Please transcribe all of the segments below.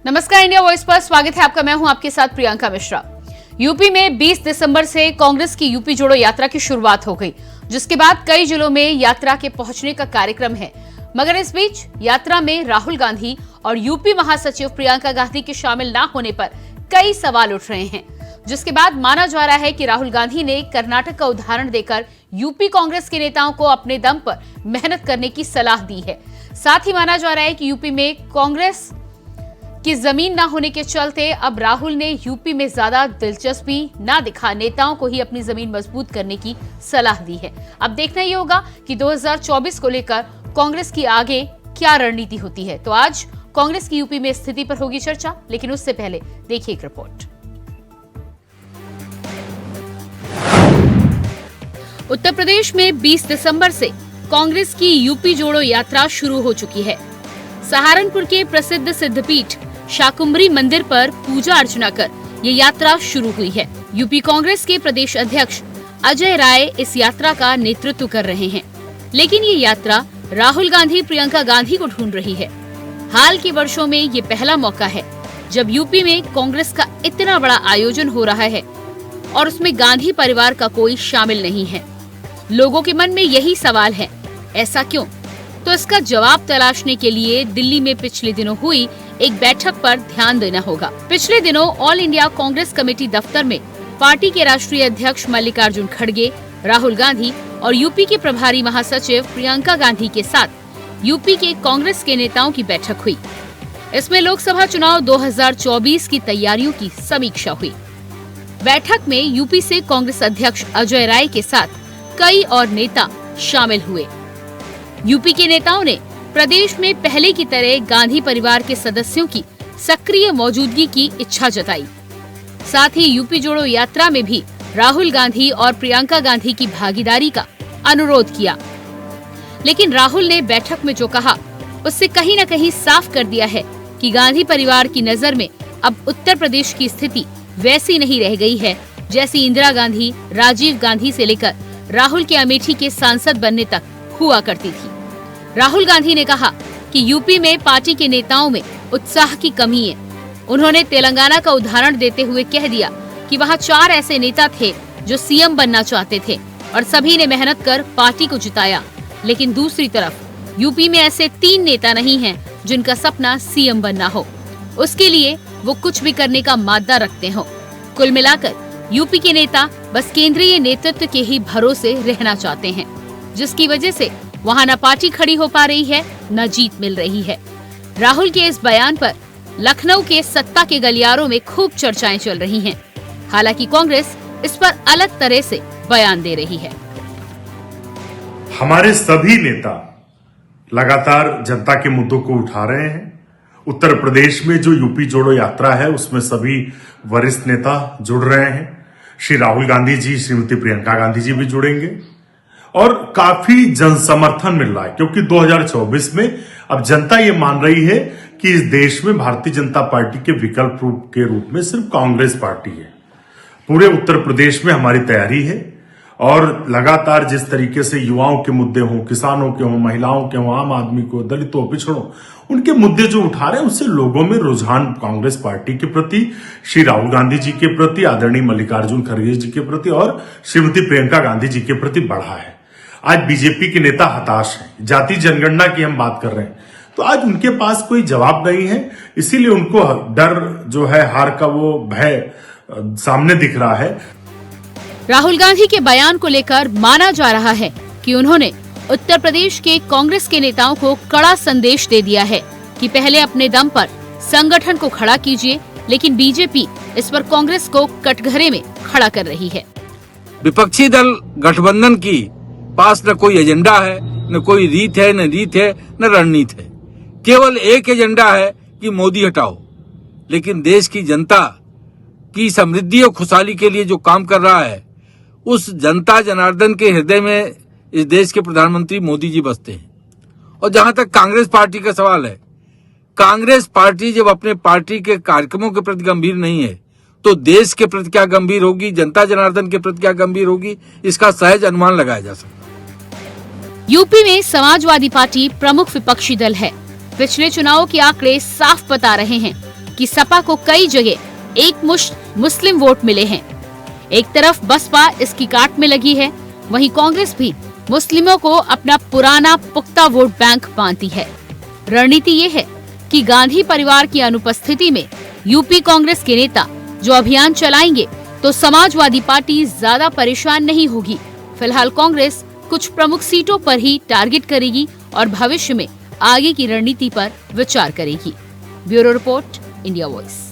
नमस्कार, India voice पर स्वागत है आपका। मैं हूं आपके साथ प्रियंका मिश्रा। यूपी में 20 दिसंबर से कांग्रेस की यूपी जोड़ो यात्रा की शुरुआत हो गई, जिसके बाद कई जिलों में यात्रा के पहुंचने का कार्यक्रम है। मगर इस बीच यात्रा में राहुल गांधी और यूपी महासचिव प्रियंका गांधी के शामिल न होने पर कई सवाल उठ रहे हैं, जिसके बाद माना जा रहा है कि राहुल गांधी ने कर्नाटक का उदाहरण देकर यूपी कांग्रेस के नेताओं को अपने दम पर मेहनत करने की सलाह दी है। साथ ही माना जा रहा है कि यूपी में कांग्रेस की जमीन न होने के चलते अब राहुल ने यूपी में ज्यादा दिलचस्पी न दिखा नेताओं को ही अपनी जमीन मजबूत करने की सलाह दी है। अब देखना ये होगा कि 2024 को लेकर कांग्रेस की आगे क्या रणनीति होती है। तो आज कांग्रेस की यूपी में स्थिति पर होगी चर्चा, लेकिन उससे पहले देखिए एक रिपोर्ट। उत्तर प्रदेश में 20 दिसंबर से कांग्रेस की यूपी जोड़ो यात्रा शुरू हो चुकी है। सहारनपुर के प्रसिद्ध सिद्धपीठ शाकुंभरी मंदिर पर पूजा अर्चना कर ये यात्रा शुरू हुई है। यूपी कांग्रेस के प्रदेश अध्यक्ष अजय राय इस यात्रा का नेतृत्व कर रहे हैं, लेकिन ये यात्रा राहुल गांधी प्रियंका गांधी को ढूंढ रही है। हाल के वर्षों में ये पहला मौका है जब यूपी में कांग्रेस का इतना बड़ा आयोजन हो रहा है और उसमें गांधी परिवार का कोई शामिल नहीं है। लोगों के मन में यही सवाल है, ऐसा क्यों? तो इसका जवाब तलाशने के लिए दिल्ली में पिछले दिनों हुई एक बैठक पर ध्यान देना होगा। पिछले दिनों ऑल इंडिया कांग्रेस कमेटी दफ्तर में पार्टी के राष्ट्रीय अध्यक्ष मल्लिकार्जुन खड़गे, राहुल गांधी और यूपी के प्रभारी महासचिव प्रियंका गांधी के साथ यूपी के कांग्रेस के नेताओं की बैठक हुई। इसमें लोकसभा चुनाव 2024 की तैयारियों की समीक्षा हुई। बैठक में यूपी से कांग्रेस अध्यक्ष अजय राय के साथ कई और नेता शामिल हुए। यूपी के नेताओं ने प्रदेश में पहले की तरह गांधी परिवार के सदस्यों की सक्रिय मौजूदगी की इच्छा जताई। साथ ही यूपी जोड़ो यात्रा में भी राहुल गांधी और प्रियंका गांधी की भागीदारी का अनुरोध किया। लेकिन राहुल ने बैठक में जो कहा उससे कहीं न कहीं साफ कर दिया है कि गांधी परिवार की नजर में अब उत्तर प्रदेश की स्थिति वैसी नहीं रह गई है जैसी इंदिरा गांधी, राजीव गांधी से लेकर राहुल के अमेठी के सांसद बनने तक हुआ करती थी। राहुल गांधी ने कहा कि यूपी में पार्टी के नेताओं में उत्साह की कमी है। उन्होंने तेलंगाना का उदाहरण देते हुए कह दिया कि वहां 4 ऐसे नेता थे जो सीएम बनना चाहते थे और सभी ने मेहनत कर पार्टी को जिताया, लेकिन दूसरी तरफ यूपी में ऐसे 3 नेता नहीं हैं जिनका सपना सीएम बनना हो, उसके लिए वो कुछ भी करने का मादा रखते हो। कुल मिलाकर यूपी के नेता बस केंद्रीय नेतृत्व के ही भरोसे रहना चाहते हैं, जिसकी वजह से वहां न पार्टी खड़ी हो पा रही है न जीत मिल रही है। राहुल के इस बयान पर लखनऊ के सत्ता के गलियारों में खूब चर्चाएं चल रही हैं। हालांकि कांग्रेस इस पर अलग तरह से बयान दे रही है। हमारे सभी नेता लगातार जनता के मुद्दों को उठा रहे हैं। उत्तर प्रदेश में जो यूपी जोड़ो यात्रा है उसमें सभी वरिष्ठ नेता जुड़ रहे हैं। श्री राहुल गांधी जी, श्रीमती प्रियंका गांधी जी भी जुड़ेंगे और काफी जनसमर्थन मिल रहा है, क्योंकि 2024 में अब जनता ये मान रही है कि इस देश में भारतीय जनता पार्टी के विकल्प के रूप में सिर्फ कांग्रेस पार्टी है। पूरे उत्तर प्रदेश में हमारी तैयारी है और लगातार जिस तरीके से युवाओं के मुद्दे हों, किसानों के हों, महिलाओं के हों, आम आदमी को, दलितों, पिछड़ों, उनके मुद्दे जो उठा रहे हैं उससे लोगों में रुझान कांग्रेस पार्टी के प्रति, श्री राहुल गांधी जी के प्रति, आदरणीय मल्लिकार्जुन खड़गे जी के प्रति और श्रीमती प्रियंका गांधी जी के प्रति बढ़ा है। आज बीजेपी के नेता हताश हैं। जाति जनगणना की हम बात कर रहे हैं तो आज उनके पास कोई जवाब नहीं है, इसीलिए उनको डर जो है, हार का वो भय सामने दिख रहा है। राहुल गांधी के बयान को लेकर माना जा रहा है कि उन्होंने उत्तर प्रदेश के कांग्रेस के नेताओं को कड़ा संदेश दे दिया है कि पहले अपने दम पर संगठन को खड़ा कीजिए, लेकिन बीजेपी इस पर कांग्रेस को कटघरे में खड़ा कर रही है। विपक्षी दल गठबंधन की पास न कोई एजेंडा है, न कोई रीत है, न रणनीति है। केवल एक एजेंडा है कि मोदी हटाओ। लेकिन देश की जनता की समृद्धि और खुशहाली के लिए जो काम कर रहा है, उस जनता जनार्दन के हृदय में इस देश के प्रधानमंत्री मोदी जी बसते हैं। और जहां तक कांग्रेस पार्टी का सवाल है, कांग्रेस पार्टी जब अपने पार्टी के कार्यक्रमों के प्रति गंभीर नहीं है तो देश के प्रति क्या गंभीर होगी, जनता जनार्दन के प्रति क्या गंभीर होगी, इसका सहज अनुमान लगाया जा सकता है। यूपी में समाजवादी पार्टी प्रमुख विपक्षी दल है। पिछले चुनावों के आंकड़े साफ बता रहे हैं जबकि सपा को कई जगह एक मुश्त मुस्लिम वोट मिले हैं। एक तरफ बसपा इसकी काट में लगी है, वहीं कांग्रेस भी मुस्लिमों को अपना पुराना पुख्ता वोट बैंक मानती है। रणनीति ये है कि गांधी परिवार की अनुपस्थिति में यूपी कांग्रेस के नेता जो अभियान चलाएंगे तो समाजवादी पार्टी ज्यादा परेशान नहीं होगी। फिलहाल कांग्रेस कुछ प्रमुख सीटों पर ही टारगेट करेगी और भविष्य में आगे की रणनीति पर विचार करेगी। Bureau report, India voice.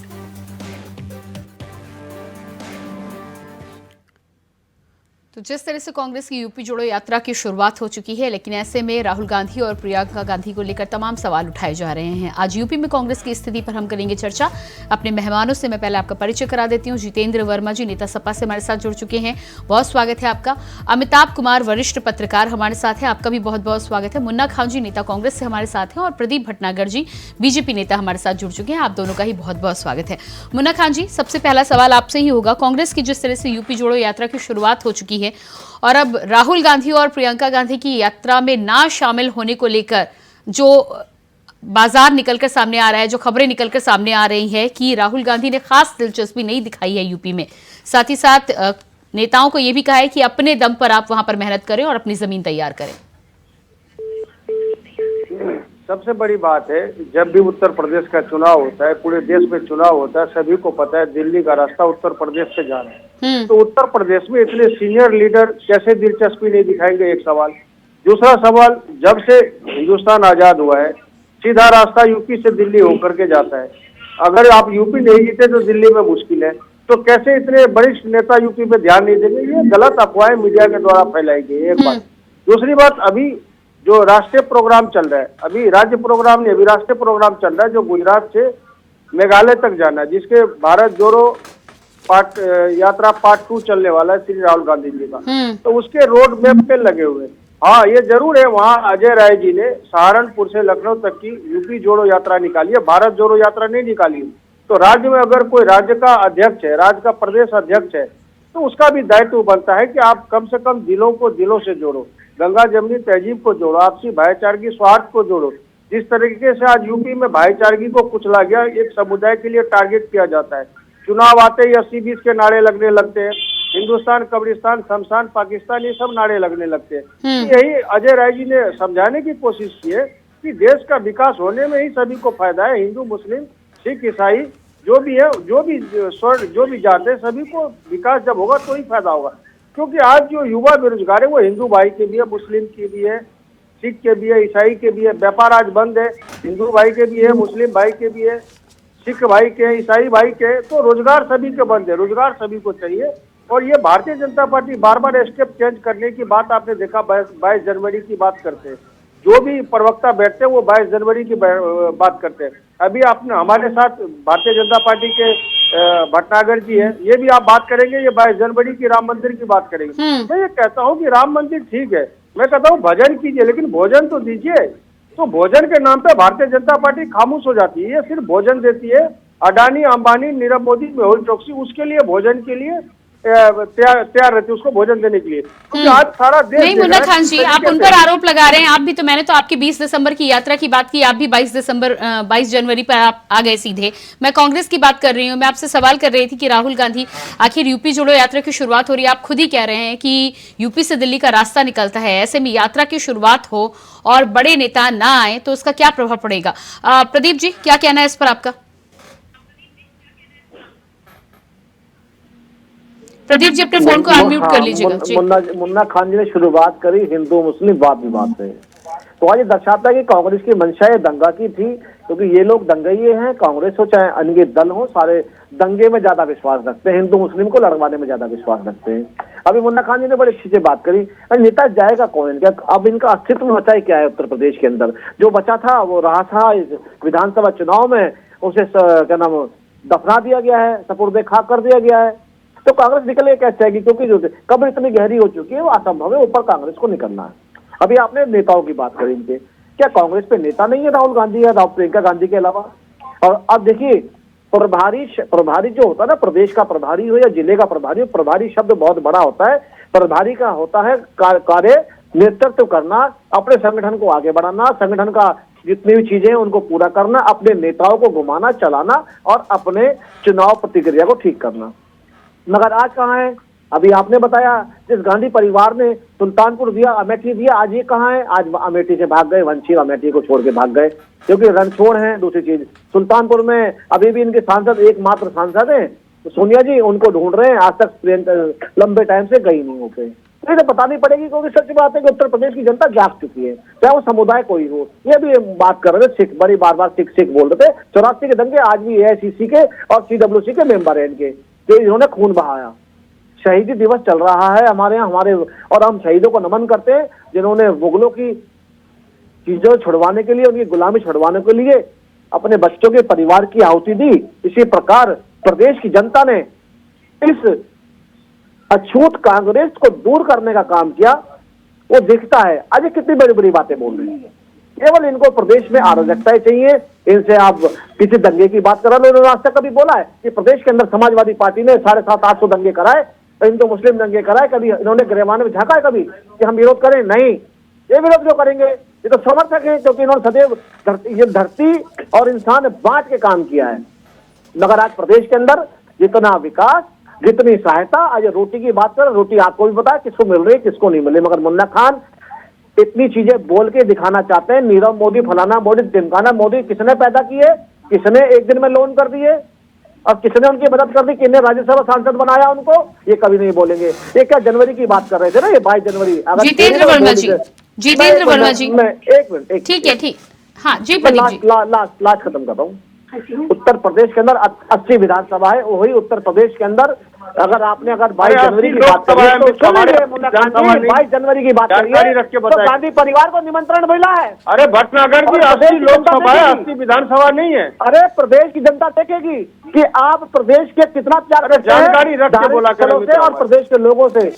तो जिस तरह से कांग्रेस की यूपी जोड़ो यात्रा की शुरुआत हो चुकी है, लेकिन ऐसे में राहुल गांधी और प्रियंका गांधी को लेकर तमाम सवाल उठाए जा रहे हैं। आज यूपी में कांग्रेस की स्थिति पर हम करेंगे चर्चा। अपने मेहमानों से मैं पहले आपका परिचय करा देती हूँ। जितेंद्र वर्मा जी नेता सपा से हमारे साथ जुड़ चुके हैं, बहुत स्वागत है आपका। अमिताभ कुमार वरिष्ठ पत्रकार हमारे साथ हैं, आपका भी बहुत बहुत स्वागत है। मुन्ना खान जी नेता कांग्रेस से हमारे साथ हैं और प्रदीप भटनागर जी बीजेपी नेता हमारे साथ जुड़ चुके हैं, आप दोनों का ही बहुत बहुत स्वागत है। मुन्ना खान जी, सबसे पहला सवाल आपसे ही होगा। कांग्रेस की जिस तरह से यूपी जोड़ो यात्रा की शुरुआत हो चुकी है और अब राहुल गांधी और प्रियंका गांधी की यात्रा में ना शामिल होने को लेकर जो बाजार निकलकर सामने आ रहा है, जो खबरें निकलकर सामने आ रही है कि राहुल गांधी ने खास दिलचस्पी नहीं दिखाई है यूपी में, साथ ही साथ नेताओं को यह भी कहा है कि अपने दम पर आप वहां पर मेहनत करें और अपनी जमीन तैयार करें। सबसे बड़ी बात है, जब भी उत्तर प्रदेश का चुनाव होता है, पूरे देश में चुनाव होता है, सभी को पता है दिल्ली का रास्ता उत्तर प्रदेश से जाना है। तो उत्तर प्रदेश में इतने सीनियर लीडर कैसे दिलचस्पी नहीं दिखाएंगे, एक सवाल। दूसरा सवाल, जब से हिंदुस्तान आजाद हुआ है सीधा रास्ता यूपी से दिल्ली होकर के जाता है। अगर आप यूपी नहीं जीते तो दिल्ली में मुश्किल है। तो कैसे इतने वरिष्ठ नेता यूपी पे ध्यान नहीं देंगे? ये गलत अफवाहें मीडिया के द्वारा फैलाई गई, एक बात। दूसरी बात, अभी जो राष्ट्रीय प्रोग्राम चल रहा है, अभी राज्य प्रोग्राम नहीं, अभी राष्ट्रीय प्रोग्राम चल रहा है जो गुजरात से मेघालय तक जाना है, जिसके भारत जोड़ो यात्रा पार्ट 2 चलने वाला है श्री राहुल गांधी जी का। तो उसके रोड मैप पे लगे हुए। हाँ, ये जरूर है, वहाँ अजय राय जी ने सहारनपुर से लखनऊ तक की यूपी जोड़ो यात्रा निकाली है, भारत जोड़ो यात्रा नहीं निकाली। तो राज्य में अगर कोई राज्य का अध्यक्ष है, राज्य का प्रदेश अध्यक्ष है, तो उसका भी दायित्व बनता है कि आप कम से कम दिलों को दिलों से जोड़ो, गंगा जमनी तहजीब को जोड़ो, आपसी भाईचारगी स्वार्थ को जोड़ो। जिस तरीके से आज यूपी में भाईचारगी को कुचला गया, एक समुदाय के लिए टारगेट किया जाता है, चुनाव आते ही 80-20 के नारे लगने लगते हैं, हिंदुस्तान कब्रिस्तान शमशान पाकिस्तान, ये सब नारे लगने लगते हैं। यही अजय राय जी ने समझाने की कोशिश की है कि देश का विकास होने में ही सभी को फायदा है। हिंदू मुस्लिम सिख ईसाई जो भी है, जो भी जाते हैं, सभी को विकास जब होगा तो ही फायदा होगा। क्योंकि आज जो युवा बेरोजगार है वो हिंदू भाई के भी है, मुस्लिम के भी है, सिख के भी है, ईसाई के भी है। व्यापार आज बंद है, हिंदू भाई के भी है, मुस्लिम भाई के भी है, सिख भाई के, ईसाई भाई के। तो रोजगार सभी के बंद है, रोजगार सभी को चाहिए। और ये भारतीय जनता पार्टी बार बार स्टेप चेंज करने की बात आपने देखा, 22 जनवरी की बात करते हैं, जो भी प्रवक्ता बैठते हैं वो 22 जनवरी की बात करते हैं। अभी आपने हमारे साथ भारतीय जनता पार्टी के भटनागर जी हैं, ये भी आप बात करेंगे, ये 22 जनवरी की राम मंदिर की बात करेंगे। मैं ये कहता हूँ कि राम मंदिर ठीक है, मैं कहता हूँ भजन कीजिए, लेकिन भोजन तो दीजिए। तो भोजन के नाम पे भारतीय जनता पार्टी खामोश हो जाती है, ये सिर्फ भोजन देती है। अडानी, अंबानी, नीरव मोदी, मेहुल चोकसी उसके लिए भोजन के लिए तैयार रहती है, उसको भोजन देने के लिए। क्योंकि आज सारा देश नहीं मुन्ना खान जी, आप उन पर आरोप लगा रहे हैं। आप भी तो, मैंने तो आपकी 20 दिसंबर की यात्रा की बात की, आप भी 22 जनवरी पर आप आ गए सीधे। मैं कांग्रेस की बात कर रही हूँ। मैं आपसे सवाल कर रही थी कि राहुल गांधी, आखिर यूपी जोड़ो यात्रा की शुरुआत हो रही है, आप खुद ही कह रहे हैं कि यूपी से दिल्ली का रास्ता निकलता है, ऐसे में यात्रा की शुरुआत हो और बड़े नेता ना आए तो उसका क्या प्रभाव पड़ेगा? प्रदीप जी, क्या कहना है इस पर आपका? प्रदीप जी, अपने फोन को अनम्यूट कर लीजिएगा। मुन्ना खान जी ने शुरुआत करी हिंदू मुस्लिम वाद विवाद से, तो आज ये दर्शाता है कि कांग्रेस की मंशा ये दंगा की थी, क्योंकि ये लोग दंगइये हैं। कांग्रेस हो चाहे अन्य दल हो, सारे दंगे में ज्यादा विश्वास रखते हैं, हिंदू मुस्लिम को लड़वाने में ज्यादा विश्वास रखते हैं। अभी मुन्ना खान जी ने बड़ी अच्छी से बात करी, नेता जाएगा कौन इनका? अब इनका अस्तित्व बचा है क्या है उत्तर प्रदेश के अंदर? जो बचा था वो रहा था इस विधानसभा चुनाव में, उसे क्या नाम दफना दिया गया है, सपुर्दे खाक कर दिया गया है। तो कांग्रेस निकले कैसे आएगी? क्योंकि जो कब्र इतनी गहरी हो चुकी है, वो असंभव है ऊपर कांग्रेस को निकलना है। अभी आपने नेताओं की बात करी, इनके क्या कांग्रेस पे नेता नहीं है राहुल गांधी या प्रियंका गांधी के अलावा? और अब देखिए, प्रभारी जो होता है ना, प्रदेश का प्रभारी हो या जिले का प्रभारी हो, प्रभारी शब्द बहुत बड़ा होता है। प्रभारी का होता है कार्य नेतृत्व करना, अपने संगठन को आगे बढ़ाना, संगठन का जितनी भी चीजें हैं उनको पूरा करना, अपने नेताओं को घुमाना चलाना और अपने चुनाव प्रतिक्रिया को ठीक करना। मगर आज कहाँ है? अभी आपने बताया जिस गांधी परिवार ने सुल्तानपुर दिया, अमेठी दिया, आज ये कहाँ है? आज अमेठी से भाग गए, वंशी अमेठी को छोड़ के भाग गए क्योंकि रणछोड़ हैं। दूसरी चीज, सुल्तानपुर में अभी भी इनके सांसद एकमात्र सांसद हैं सोनिया जी, उनको ढूंढ रहे हैं। आज तक प्रियंका लंबे टाइम से गई नहीं हो पे, तो बतानी पड़ेगी क्योंकि सच बात है कि उत्तर प्रदेश की जनता जाग चुकी है, चाहे वो समुदाय कोई हो। ये भी बात कर रहे थे सिख, बड़ी बार बार सिख बोल रहे थे। 84 के दंगे आज भी AICC के और CWC के मेंबर हैं इनके, जो इन्होंने खून बहाया। शहीदी दिवस चल रहा है हमारे यहाँ, और हम शहीदों को नमन करते हैं जिन्होंने मुगलों की चीजों छुड़वाने के लिए, उनकी गुलामी छुड़वाने के लिए अपने बच्चों के परिवार की आहुति दी। इसी प्रकार प्रदेश की जनता ने इस अछूत कांग्रेस को दूर करने का काम किया, वो दिखता है। आज कितनी बड़ी बड़ी बातें बोल रहे हैं। केवल इनको प्रदेश में अराजकताएं चाहिए। इनसे आप किसी दंगे की बात करा लो, उन्होंने आज तक कभी बोला है कि प्रदेश के अंदर समाजवादी पार्टी ने 750-800 दंगे कराए, हिंदू मुस्लिम दंगे कराए? कभी इन्होंने गिरवाने में झांका है कभी कि हम विरोध करें? नहीं, ये विरोध क्यों करेंगे? ये तो समर्थक है क्योंकि इन्होंने सदैव ये धरती और इंसान बांट के काम किया है। मगर आज प्रदेश के अंदर जितना विकास, जितनी सहायता, आज रोटी की बात करें, रोटी आपको भी पता है किसको मिल रही है किसको नहीं मिल रही। मगर मुन्ना खान इतनी चीजें बोल के दिखाना चाहते हैं, नीरव मोदी, फलाना मोदी, टिमकाना मोदी किसने पैदा किए, किसने एक दिन में लोन कर दिए और किसने उनकी मदद कर दी, किसने राज्यसभा सांसद बनाया उनको, ये कभी नहीं बोलेंगे। ये क्या जनवरी की बात कर रहे थे ना, ये 22 जनवरी। जितेंद्र वर्मा जी, जितेंद्र वर्मा जी, एक मिनट, ठीक है, ठीक, हाँ जी, लास्ट खत्म करता हूँ। उत्तर प्रदेश के अंदर 80 विधानसभा है, वही उत्तर प्रदेश के अंदर अगर 22 जनवरी की बात करिए तो 22 जनवरी की बात करिए तो गांधी परिवार को निमंत्रण मिला है। अरे भटनागर की 80 लोकसभा है, 80 विधानसभा नहीं है। अरे प्रदेश की जनता देखेगी कि आप प्रदेश के कितना प्यार करते हैं, जानकारी रख के बोला करें और प्रदेश के लोगों से।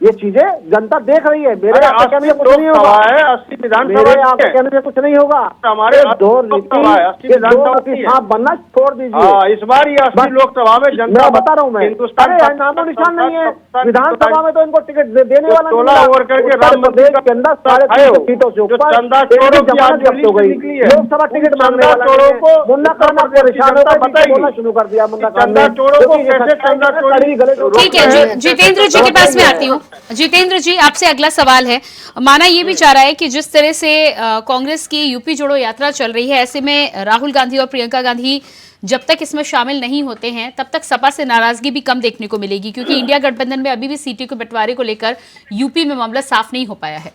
ये चीजें जनता देख रही है। मेरे आपके कहने से कुछ नहीं होगा, 80 विधानसभा, मेरे आपके कहने से कुछ नहीं होगा। हमारे दो सांप बनना छोड़ दीजिए। इस बार ये 80 लोकसभा में जनता, मैं बता रहा हूँ, मैं हिंदुस्तान अरे नामो निशान नहीं है। विधानसभा में तो इनको टिकट देने वाला नहीं। 16 ओवर करके उत्तर प्रदेश के अंदर 350 सीटों से ऊपर जमानत जब्त हो गई। लोकसभा टिकट मांगने वाला मुन्ना खान परेशान होकर बोलना शुरू कर दिया। मुन्ना खान ने ठीक है, जितेंद्र जी के पास में आती हूँ। जितेंद्र जी, आपसे अगला सवाल है। माना ये भी चाह रहा है कि जिस तरह से कांग्रेस की यूपी जोड़ो यात्रा चल रही है, ऐसे में राहुल गांधी और प्रियंका गांधी जब तक इसमें शामिल नहीं होते हैं तब तक सपा से नाराजगी भी कम देखने को मिलेगी, क्योंकि इंडिया गठबंधन में अभी भी सीटों के बंटवारे को लेकर यूपी में मामला साफ नहीं हो पाया है।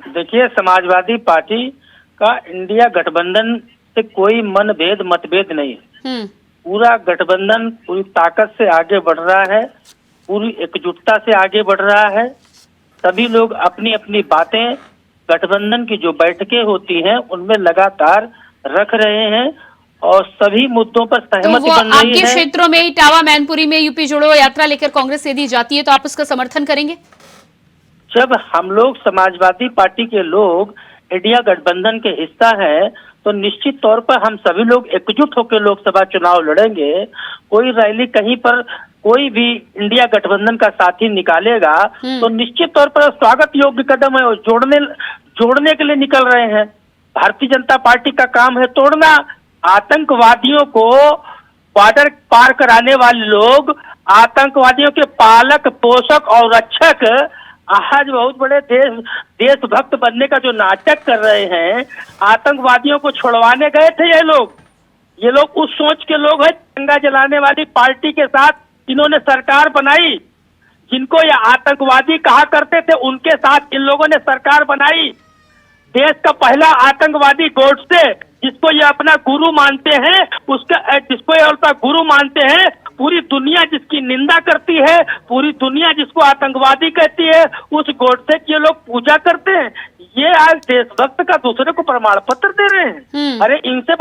देखिए, समाजवादी पार्टी का इंडिया गठबंधन से कोई मतभेद नहीं है। पूरा गठबंधन पूरी ताकत से आगे बढ़ रहा है, पूरी एकजुटता से आगे बढ़ रहा है। सभी लोग अपनी अपनी बातें गठबंधन की जो बैठकें होती हैं उनमें लगातार रख रहे हैं और सभी मुद्दों पर सहमति बन रही है। आपके क्षेत्रों में इटावा, मैनपुरी में यूपी जोड़ो यात्रा लेकर कांग्रेस यदि जाती है तो आप उसका समर्थन करेंगे? जब हम लोग समाजवादी पार्टी के लोग इंडिया गठबंधन के हिस्सा हैं तो निश्चित तौर पर हम सभी लोग एकजुट होकर लोकसभा चुनाव लड़ेंगे। कोई रैली कहीं पर कोई भी इंडिया गठबंधन का साथी निकालेगा तो निश्चित तौर पर स्वागत योग्य कदम है और जोड़ने के लिए निकल रहे हैं। भारतीय जनता पार्टी का काम है तोड़ना। आतंकवादियों को बॉर्डर पार कराने वाले लोग, आतंकवादियों के पालक, पोषक और रक्षक आज बहुत बड़े देशभक्त बनने का जो नाटक कर रहे हैं। आतंकवादियों को छुड़वाने गए थे ये लोग उस सोच के लोग हैं। दंगा जलाने वाली पार्टी के साथ इन्होंने सरकार बनाई। जिनको ये आतंकवादी कहा करते थे उनके साथ इन लोगों ने सरकार बनाई। देश का पहला आतंकवादी गोडसे, जिसको ये अपना गुरु मानते हैं, जिसको ये अपना गुरु मानते हैं, पूरी दुनिया जिसकी निंदा करती है, पूरी दुनिया जिसको आतंकवादी कहती है, उस गोडसे की ये लोग पूजा करते हैं। ये आज देशभक्त का दूसरे को प्रमाण पत्र दे रहे हैं। अरे इनसे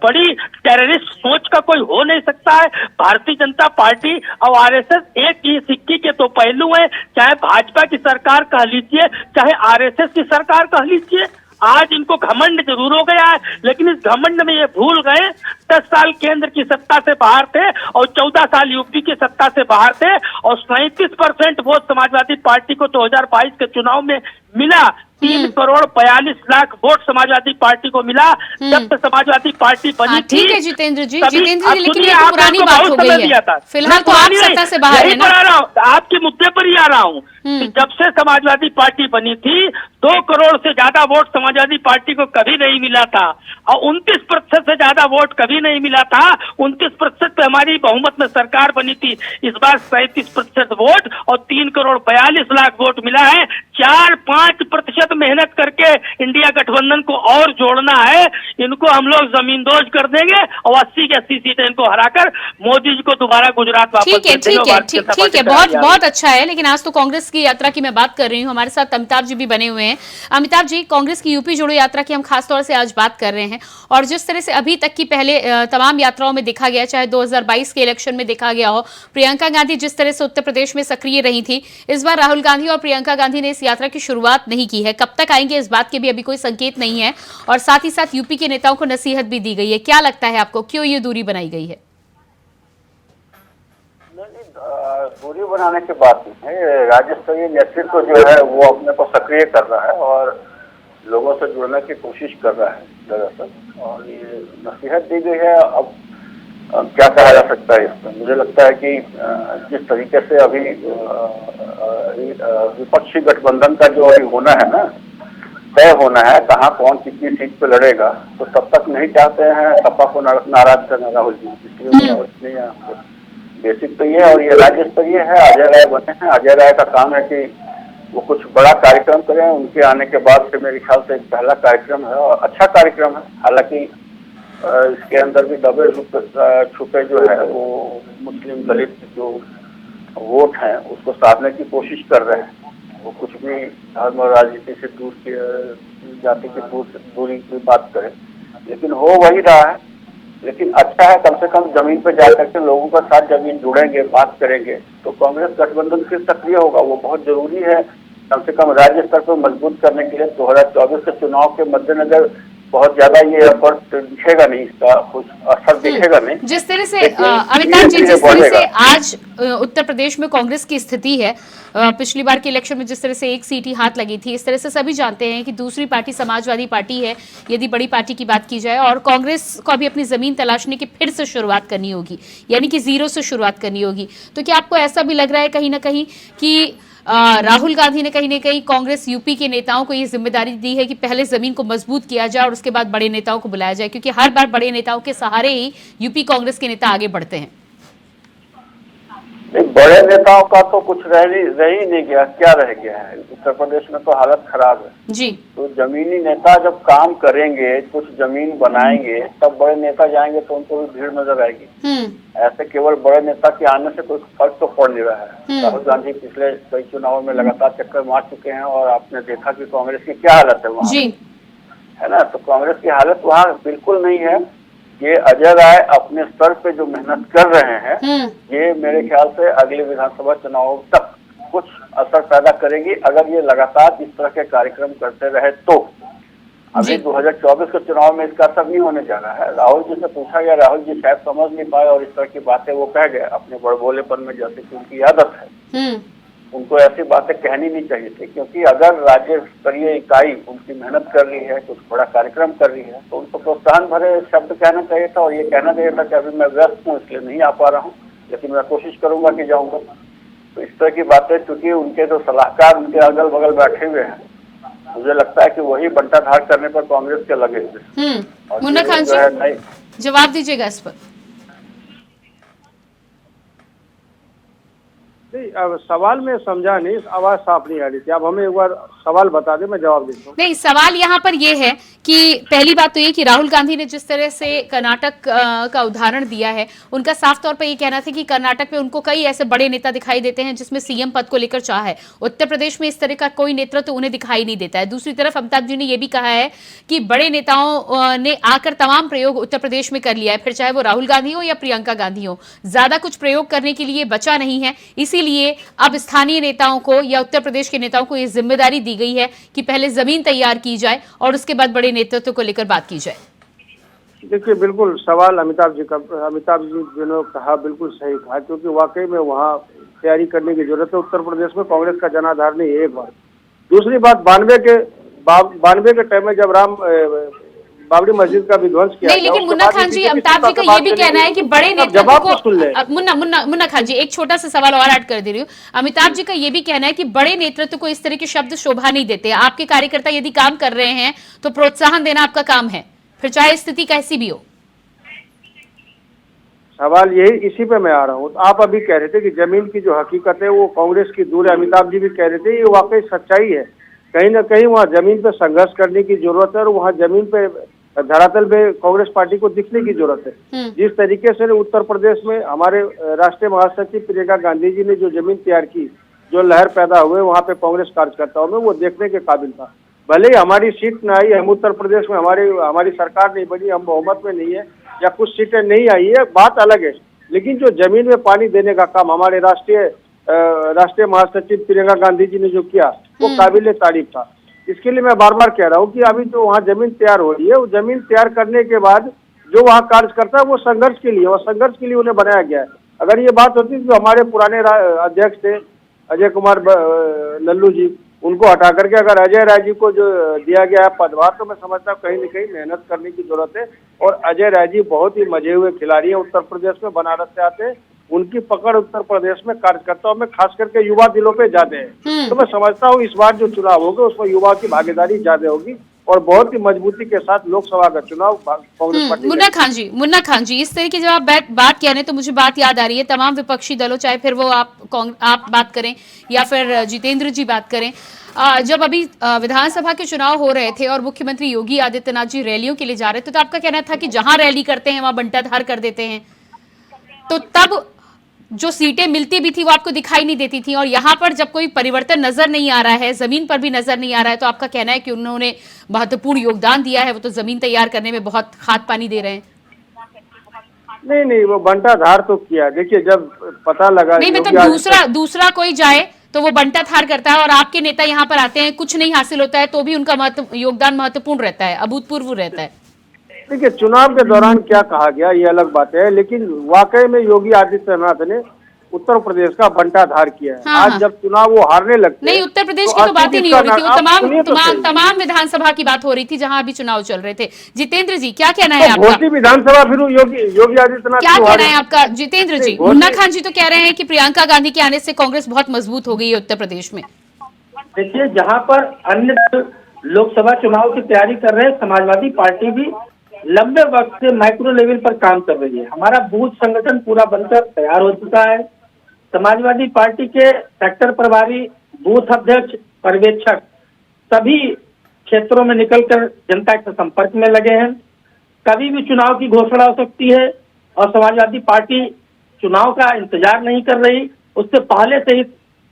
बड़ी टेररिस्ट सोच का कोई हो नहीं सकता है। भारतीय जनता पार्टी और आरएसएस एक ही सिक्के के दो पहलू हैं। चाहे भाजपा की सरकार कह लीजिए, चाहे आरएसएस की सरकार कह लीजिए। आज इनको घमंड जरूर हो गया है, लेकिन इस घमंड में ये भूल गए 10 साल केंद्र की सत्ता से बाहर थे और 14 साल यूपी की सत्ता से बाहर थे और 37% वोट समाजवादी पार्टी को 2022 के चुनाव में मिला। 3,42,00,000 वोट समाजवादी पार्टी को मिला जब से समाजवादी पार्टी बनी थी। ठीक है जितेंद्र जी, तभी- जितेंद्र जी, अब लेकिन सुनिए, ये तो आपने पुरानी तो बात बहुत हो समय गई दिया है। था। फिलहाल तो मैं आप पुरानी सत्ता नहीं, से बाहर यहीं है पर ना। आ रहा हूँ, आपके मुद्दे पर ही आ रहा हूँ कि जब से समाजवादी पार्टी बनी थी 2 करोड़ से ज्यादा वोट समाजवादी पार्टी को कभी नहीं मिला था और 29% से ज्यादा वोट कभी नहीं मिला था। 29% पे हमारी बहुमत में सरकार बनी थी। इस बार 37% वोट और 3,42,00,000 वोट मिला है। 4-5% मेहनत करके इंडिया गठबंधन को और जोड़ना है। इनको हम लोग जमींदोज कर देंगे और 80 की 80 सीटें इनको हराकर मोदी जी को दोबारा गुजरात वापस ठीक है, भेज देंगे और ठीक है, भारतीय जनता ठीक पार्टी है, का बहुत राज बहुत अच्छा है। लेकिन आज तो कांग्रेस की यात्रा की मैं बात कर रही हूँ, हमारे साथ अमिताभ जी भी बने हुए हैं। अमिताभ जी, कांग्रेस की यूपी जोड़ो यात्रा की हम खासतौर से आज बात कर रहे हैं और जिस तरह से अभी तक की पहले तमाम यात्राओं में देखा गया, चाहे 2022 के इलेक्शन में देखा गया हो, प्रियंका गांधी जिस तरह से उत्तर प्रदेश में सक्रिय रही थी, इस बार राहुल गांधी और प्रियंका गांधी ने इस यात्रा की शुरुआत नहीं की है। कब तक आएंगे इस बात के भी अभी कोई संकेत नहीं है और साथ ही साथ यूपी के नेताओं को नसीहत भी दी गई है। क्या लगता है आपको, क्यों ये दूरी बनाई गई है? दूरी बनाने की बात नहीं है। राज्य स्तरीय नेतृत्व जो है वो अपने को सक्रिय कर रहा है और लोगों से जुड़ने की कोशिश कर रहा है दरअसल, और ये नसीहत दी गई है। अब क्या कहा जा सकता है इसमें? मुझे लगता है कि जिस तरीके से अभी विपक्षी गठबंधन का जो अभी होना है ना, तय होना है कहाँ कौन कितनी सीट पे लड़ेगा, तो तब तक नहीं चाहते हैं सपा को नाराज करना राहुल जी, इसलिए बेसिक तो ये है। और ये राज्य स्तरीय है, अजय राय बने हैं। अजय राय का काम है कि वो कुछ बड़ा कार्यक्रम करें। उनके आने के बाद से मेरे ख्याल से एक पहला कार्यक्रम है और अच्छा कार्यक्रम है। हालांकि इसके अंदर भी दबे छुपे जो है वो मुस्लिम दलित जो वोट हैं उसको साधने की कोशिश कर रहे हैं। वो कुछ भी धर्म और राजनीति से दूर की जाति की दूरी की बात करें, लेकिन हो वही रहा है। लेकिन अच्छा है, कम से कम जमीन पर जा करके लोगों के साथ जमीन जुड़ेंगे, बात करेंगे तो कांग्रेस गठबंधन फिर सक्रिय होगा। वो बहुत जरूरी है, कम से कम राज्य स्तर पर मजबूत करने के लिए। 2024 के चुनाव के मद्देनजर बहुत ज्यादा ये एफर्ट दिखेगा नहीं, इसका कुछ असर दिखेगा नहीं। जिस तरह से अमिताभ जी, जिस तरह से आज उत्तर प्रदेश में कांग्रेस की स्थिति है, पिछली बार के इलेक्शन में जिस तरह से एक सीट ही हाथ लगी थी, इस तरह से सभी जानते हैं कि दूसरी पार्टी समाजवादी पार्टी है, यदि बड़ी पार्टी की बात की जाए, और कांग्रेस को अभी अपनी जमीन तलाशने की फिर से शुरुआत करनी होगी, यानी कि जीरो से शुरुआत करनी होगी। तो क्या आपको ऐसा भी लग रहा है कहीं ना कहीं कि राहुल गांधी ने कहीं ना कहीं कांग्रेस यूपी के नेताओं को ये जिम्मेदारी दी है कि पहले जमीन को मजबूत किया जाए और उसके बाद बड़े नेताओं को बुलाया जाए, क्योंकि हर बार बड़े नेताओं के सहारे ही यूपी कांग्रेस के नेता आगे बढ़ते हैं? बड़े नेताओं का तो कुछ रह ही नहीं गया। क्या रह गया है? उत्तर प्रदेश में तो हालत खराब है जी। तो जमीनी नेता जब काम करेंगे, कुछ जमीन बनाएंगे, तब बड़े नेता जाएंगे तो उनको भी भीड़ नजर आएगी। ऐसे केवल बड़े नेता के आने से कोई फर्क तो पड़ नहीं रहा है। राहुल गांधी पिछले कई चुनावों में लगातार चक्कर मार चुके हैं और आपने देखा कि कांग्रेस की क्या हालत है वहाँ, है ना? तो कांग्रेस की हालत वहाँ बिल्कुल नहीं है। ये अजय राय अपने स्तर पे जो मेहनत कर रहे हैं, ये मेरे ख्याल से अगले विधानसभा चुनाव तक कुछ असर पैदा करेगी अगर ये लगातार इस तरह के कार्यक्रम करते रहे तो। अभी 2024 के चुनाव में इसका असर नहीं होने जा रहा है। राहुल जी से पूछा गया, राहुल जी शायद समझ नहीं पाए और इस तरह की बातें वो कह गए अपने बड़बोलेपन में, जैसे कि उनकी आदत है। उनको ऐसी बातें कहनी नहीं चाहिए थी, क्योंकि अगर राज्य स्तरीय इकाई उनकी मेहनत कर रही है, कुछ बड़ा कार्यक्रम कर रही है, तो उनको प्रोत्साहन भरे शब्द कहना चाहिए था और ये कहना चाहिए था कि अभी मैं व्यस्त हूँ इसलिए नहीं आ पा रहा हूँ, लेकिन मैं कोशिश करूंगा कि जाऊंगा। तो इस तरह की बातें, चूंकि उनके जो सलाहकार उनके अगल बगल बैठे हुए हैं, मुझे लगता है कि वही बंटाधार करने पर कांग्रेस के लगे हुए। मुन्ना खान जी, जवाब दीजिएगा इस पर। नहीं, अब सवाल में समझा नहीं, आवाज साफ नहीं आ रही थी। अब हमें एक बार सवाल बता दें, मैं जवाब देता हूँ। नहीं, सवाल यहाँ पर यह है कि पहली बात तो ये कि राहुल गांधी ने जिस तरह से कर्नाटक का उदाहरण दिया है, उनका साफ तौर पर ये कहना था कि कर्नाटक में उनको कई ऐसे बड़े नेता दिखाई देते हैं जिसमें सीएम पद को लेकर चाह है। उत्तर प्रदेश में इस तरह का कोई नेतृत्व उन्हें दिखाई नहीं देता है। दूसरी तरफ अमिताभ जी ने यह भी कहा है कि बड़े नेताओं ने आकर तमाम प्रयोग उत्तर प्रदेश में कर लिया है, फिर चाहे वो राहुल गांधी हो या प्रियंका गांधी हो, ज्यादा कुछ प्रयोग करने के लिए बचा नहीं है। इसीलिए अब स्थानीय नेताओं को या उत्तर प्रदेश के नेताओं को यह जिम्मेदारी दी गई है कि पहले जमीन तैयार की जाए और उसके बाद बड़े नेतृत्व को लेकर बात की जाए। देखिए, बिल्कुल सवाल अमिताभ जी ने कहा बिल्कुल सही कहा, क्योंकि वाकई में वहाँ तैयारी करने की जरूरत है। उत्तर प्रदेश में कांग्रेस का जनाधार नहीं है, एक बात। दूसरी बात, 92 के 92 के टाइम में जब बाबरी मस्जिद का विध्वंस किया नहीं, लेकिन मुन्ना खान जी, अमिताभ जी का ये भी कहना है कि बड़े नेतृत्व को मुन्ना खान जी, एक छोटा सा सवाल और ऐड कर दे रही हूँ। अमिताभ जी का ये भी कहना है कि बड़े नेतृत्व को इस तरह के शब्द शोभा नहीं देते। आपके कार्यकर्ता यदि काम कर रहे हैं तो प्रोत्साहन देना आपका काम है, फिर चाहे स्थिति कैसी भी हो। सवाल यही, इसी पे मैं आ रहा हूँ। आप अभी कह रहे थे कि जमीन की जो हकीकत है वो कांग्रेस की दूर है। अमिताभ जी भी कह रहे थे, ये वाकई सच्चाई है। कहीं ना कहीं वहाँ जमीन पे संघर्ष करने की जरूरत है और वहाँ जमीन पे धरातल पे कांग्रेस पार्टी को दिखने की जरूरत है। जिस तरीके से उत्तर प्रदेश में हमारे राष्ट्रीय महासचिव प्रियंका गांधी जी ने जो जमीन तैयार की, जो लहर पैदा हुए वहाँ पे कांग्रेस कार्यकर्ताओं में, वो देखने के काबिल था। भले ही हमारी सीट न आई, हम उत्तर प्रदेश में हमारी सरकार नहीं बनी, हम बहुमत में नहीं है या कुछ सीटें नहीं आई है, बात अलग है। लेकिन जो जमीन में पानी देने का काम हमारे राष्ट्रीय महासचिव प्रियंका गांधी जी ने जो किया, वो काबिल तारीफ था। इसके लिए मैं बार बार कह रहा हूँ कि अभी जो वहाँ जमीन तैयार हो रही है, वो जमीन तैयार करने के बाद जो वहाँ कार्य करता है वो संघर्ष के लिए, और संघर्ष के लिए उन्हें बनाया गया है। अगर ये बात होती जो हमारे पुराने अध्यक्ष थे अजय कुमार लल्लू जी, उनको हटा करके अगर अजय राय जी को जो दिया गया है पदभार, तो मैं समझता हूँ कहीं न कहीं मेहनत करने की जरूरत है। और अजय राय जी बहुत ही मजे हुए खिलाड़ी हैं, उत्तर प्रदेश में, बनारस से आते हैं। उनकी पकड़ उत्तर प्रदेश में कार्यकर्ताओं में, खास करके युवा दिलों पे ज्यादा है। तो मैं समझता हूँ इस बार जो चुनाव होगा उसमें युवा की भागीदारी ज्यादा होगी और बहुत ही मजबूती के साथ लोकसभा का चुनाव कांग्रेस पार्टी। मुन्ना खान जी, इस तरह की जब आप बात कह रहे हैं तो मुझे बात याद आ रही है, तमाम विपक्षी दलों, चाहे फिर वो आप बात करें या फिर जितेंद्र जी बात करें, जब अभी विधानसभा के चुनाव हो रहे थे और मुख्यमंत्री योगी आदित्यनाथ जी रैलियों के लिए जा रहे थे, तो आपका कहना था कि जहां रैली करते हैं वहां बंटाधार कर देते हैं। तो तब जो सीटें मिलती भी थी वो आपको दिखाई नहीं देती थी, और यहाँ पर जब कोई परिवर्तन नजर नहीं आ रहा है, जमीन पर भी नजर नहीं आ रहा है, तो आपका कहना है कि उन्होंने महत्वपूर्ण योगदान दिया है, वो तो जमीन तैयार करने में बहुत खाद पानी दे रहे हैं। नहीं, वो बंटाधार तो किया। देखिए, जब पता लगा नहीं, मतलब दूसरा कोई जाए तो वो बंटाधार करता है, और आपके नेता यहाँ पर आते हैं, कुछ नहीं हासिल होता है तो भी उनका योगदान महत्वपूर्ण रहता है, अभूतपूर्व रहता है। देखिए, चुनाव के दौरान क्या कहा गया ये अलग बात है, लेकिन वाकई में योगी आदित्यनाथ ने उत्तर प्रदेश का बंटाधार किया है। हाँ, आज जब चुनाव वो हारने लगते नहीं, उत्तर प्रदेश की तो बात ही नहीं हो रही थी, वो तमाम विधानसभा की बात हो रही थी जहां अभी चुनाव चल रहे थे। जितेंद्र जी, क्या कहना है आपका? विधानसभा फिर योगी आदित्यनाथ, क्या कहना है आपका जितेंद्र जी? मुन्ना खान जी तो कह रहे हैं कि प्रियंका गांधी के आने से कांग्रेस बहुत मजबूत हो गई है उत्तर प्रदेश में। देखिए, जहाँ पर अन्य लोकसभा चुनाव की तैयारी कर रहे हैं, समाजवादी पार्टी भी लंबे वक्त से माइक्रो लेवल पर काम कर रही है। हमारा बूथ संगठन पूरा बनकर तैयार हो चुका है। समाजवादी पार्टी के सेक्टर प्रभारी, बूथ अध्यक्ष, पर्यवेक्षक सभी क्षेत्रों में निकलकर जनता के संपर्क में लगे हैं। कभी भी चुनाव की घोषणा हो सकती है और समाजवादी पार्टी चुनाव का इंतजार नहीं कर रही, उससे पहले से ही,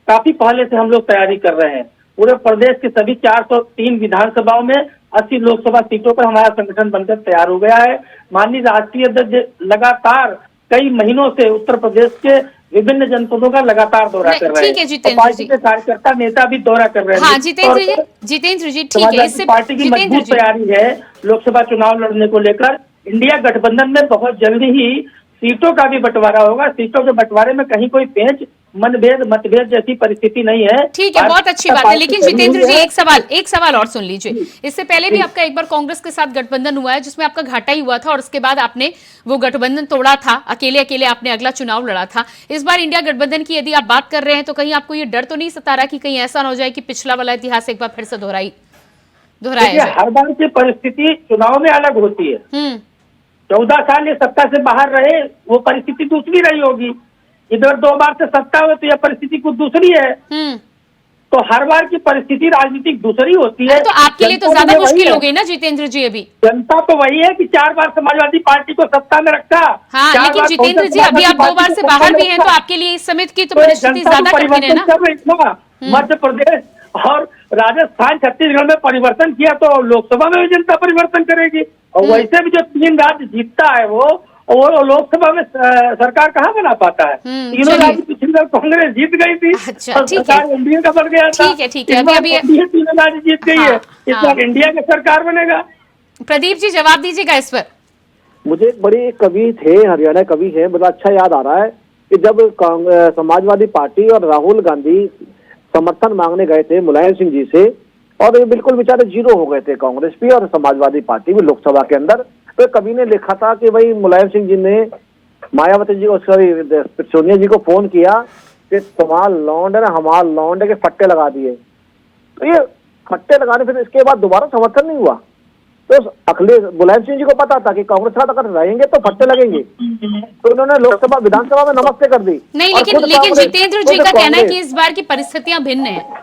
काफी पहले से हम लोग तैयारी कर रहे हैं। पूरे प्रदेश के सभी 403 विधानसभाओं में 80 लोकसभा सीटों पर हमारा संगठन बनकर तैयार हो गया है। माननीय राष्ट्रीय अध्यक्ष लगातार कई महीनों से उत्तर प्रदेश के विभिन्न जनपदों का लगातार दौरा कर रहे हैं। जितेंद्र पार्टी के कार्यकर्ता नेता भी दौरा कर रहे हैं। हाँ, जितेंद्र जी ठीक है, इससे पार्टी की मजबूत तैयारी है लोकसभा चुनाव लड़ने को लेकर। इंडिया गठबंधन में बहुत जल्दी ही सीटों का भी बंटवारा होगा। सीटों के बंटवारे में कहीं कोई पेंच, मतभेद जैसी परिस्थिति नहीं है। ठीक है, बहुत अच्छी बात है। लेकिन जितेंद्र जी, एक सवाल और सुन लीजिए। इससे पहले भी आपका एक बार कांग्रेस के साथ गठबंधन हुआ है जिसमें आपका घाटा ही हुआ था, और उसके बाद आपने वो गठबंधन तोड़ा था, अकेले आपने अगला चुनाव लड़ा था। इस बार इंडिया गठबंधन की यदि आप बात कर रहे हैं तो कहीं आपको ये डर तो नहीं सता रहा कि कहीं ऐसा न हो जाए कि पिछला वाला इतिहास एक बार फिर से दोहराया? हर बार की परिस्थिति चुनाव में अलग होती है। 14 साल ये सत्ता से बाहर रहे, वो परिस्थिति दूसरी रही होगी। इधर 2 बार से सत्ता हुई तो यह परिस्थिति कुछ दूसरी है। तो हर बार की परिस्थिति राजनीतिक दूसरी होती है। तो आपके लिए तो ज्यादा मुश्किल हो गई ना जितेंद्र जी अभी? जनता तो वही है कि 4 बार समाजवादी पार्टी को सत्ता में रखा। हाँ, लेकिन जितेंद्र जी अभी आप 2 बार से बाहर भी हैं, तो आपके लिए इस समय की तो परिस्थिति ज्यादा कठिन है ना। मध्य प्रदेश और राजस्थान, छत्तीसगढ़ में परिवर्तन किया तो लोकसभा में भी जनता परिवर्तन करेगी। और वैसे भी जो 3 राज्य जीतता है वो लोकसभा में सरकार कहाँ बना पाता है? तीनों राज्य पिछली बार कांग्रेस जीत गई थी। अच्छा, ठीक है, इंडिया का बन गया था। ठीक है, अभी तीनों राज्य जीत गई है। इस बार इंडिया की सरकार बनेगा। प्रदीप जी, जवाब दीजिएगा इस पर। मुझे एक बड़ी कवि थे, हरियाणा कवि है, बड़ा अच्छा याद आ रहा है कि जब समाजवादी पार्टी और राहुल गांधी समर्थन मांगने गए थे मुलायम सिंह जी से, और ये बिल्कुल बेचारे जीरो हो गए थे, कांग्रेस भी और समाजवादी पार्टी भी लोकसभा के अंदर। तो कवि ने लिखा था कि भाई मुलायम सिंह जी ने मायावती जी को, सॉरी सोनिया जी को फोन किया कि तुम्हारा लौंड है ना हमारा लौंड है, के फट्टे लगा दिए। तो ये फट्टे लगाने, फिर इसके बाद दोबारा समर्थन नहीं हुआ। तो अखिलेश मुलायम सिंह जी को पता था कि कांग्रेस साथ अगर रहेंगे तो फट्टे लगेंगे, तो उन्होंने लोकसभा विधानसभा में नमस्ते कर दी। नहीं, लेकिन जितेंद्र जी का कहना है कि इस बार की परिस्थितियां भिन्न है।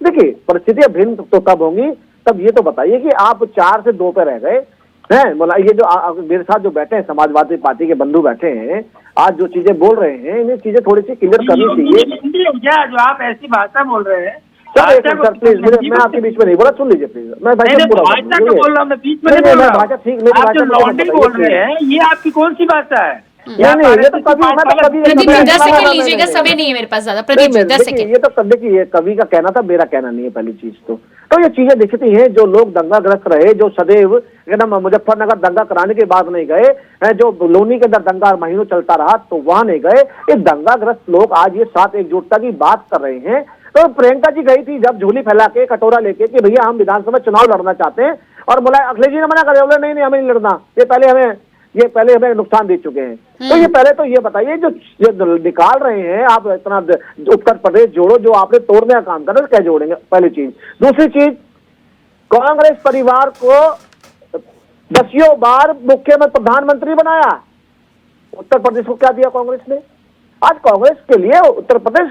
देखिए, परिस्थितियां भिन्न तो तब होंगी, तब ये तो बताइए कि आप 4 से 2 पे रह गए हैं। ये जो मेरे साथ जो बैठे हैं समाजवादी पार्टी के बंधु बैठे हैं, आज जो चीजें बोल रहे हैं, इन्हें चीजें थोड़ी सी क्लियर करनी चाहिए। क्या जो आप ऐसी भाषा बोल रहे हैं, सर प्लीज, मैं आपके बीच में नहीं बोला, सुन लीजिए प्लीज। मैं भाषा का बोल रहा हूँ, मैं बीच में नहीं बोल रहा हूँ। भाषा ठीक, मेरी भाषा बोल रहे हैं, ये आपकी कौन सी भाषा है? नहीं, ये तो कभी प्रदीप जी 10 सेकंड लीजिएगा, समय नहीं है मेरे पास ज्यादा। प्रदीप जी 10 सेकंड। ये तो तब देखिए, कवि का कहना था, मेरा कहना नहीं है पहली चीज तो ये चीजें दिखती हैं। जो लोग दंगाग्रस्त रहे, जो सदैव एकदम मुजफ्फरनगर दंगा कराने के बाद नहीं गए, जो लोनी के अंदर दंगा महीनों चलता रहा तो वहां नहीं गए, ये दंगाग्रस्त लोग आज ये साथ एकजुटता की बात कर रहे हैं। तो प्रियंका जी गई थी जब झोली फैला के, कटोरा लेके कि भैया हम विधानसभा चुनाव लड़ना चाहते हैं, और अखिलेश जी ने मना कर दिया, नहीं हमें नहीं लड़ना, ये पहले हमें नुकसान दे चुके हैं। तो ये पहले तो ये बताइए, जो निकाल रहे हैं आप इतना उत्तर प्रदेश जोड़ो, जो आपने तोड़ने का काम कर रहे हैं, क्या जोड़ेंगे? पहली चीज। दूसरी चीज, कांग्रेस परिवार को 10 बार मुख्यमंत्री प्रधानमंत्री बनाया, उत्तर प्रदेश को क्या दिया कांग्रेस ने? आज कांग्रेस के लिए उत्तर प्रदेश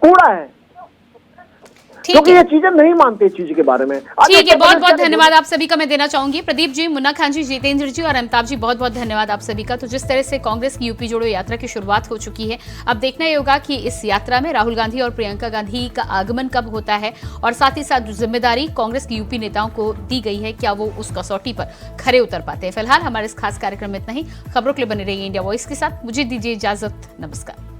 कूड़ा है, क्योंकि ये चीजें नहीं मानते इस चीज के बारे में। ठीक है, बहुत बहुत धन्यवाद आप सभी का मैं देना चाहूंगी। प्रदीप जी, मुन्ना खान जी, जितेंद्र जी और अमिताभ जी, बहुत बहुत धन्यवाद आप सभी का। तो जिस तरह से कांग्रेस की यूपी जोड़ो यात्रा की शुरुआत हो चुकी है, अब देखना ये होगा कि इस यात्रा में राहुल गांधी और प्रियंका गांधी का आगमन कब होता है, और साथ ही साथ जिम्मेदारी कांग्रेस की यूपी नेताओं को दी गई है, क्या वो उस कसौटी पर खरे उतर पाते हैं। फिलहाल हमारे इस खास कार्यक्रम में इतना ही। खबरों के लिए बने रहिए इंडिया वॉइस के साथ। मुझे दीजिए इजाजत, नमस्कार।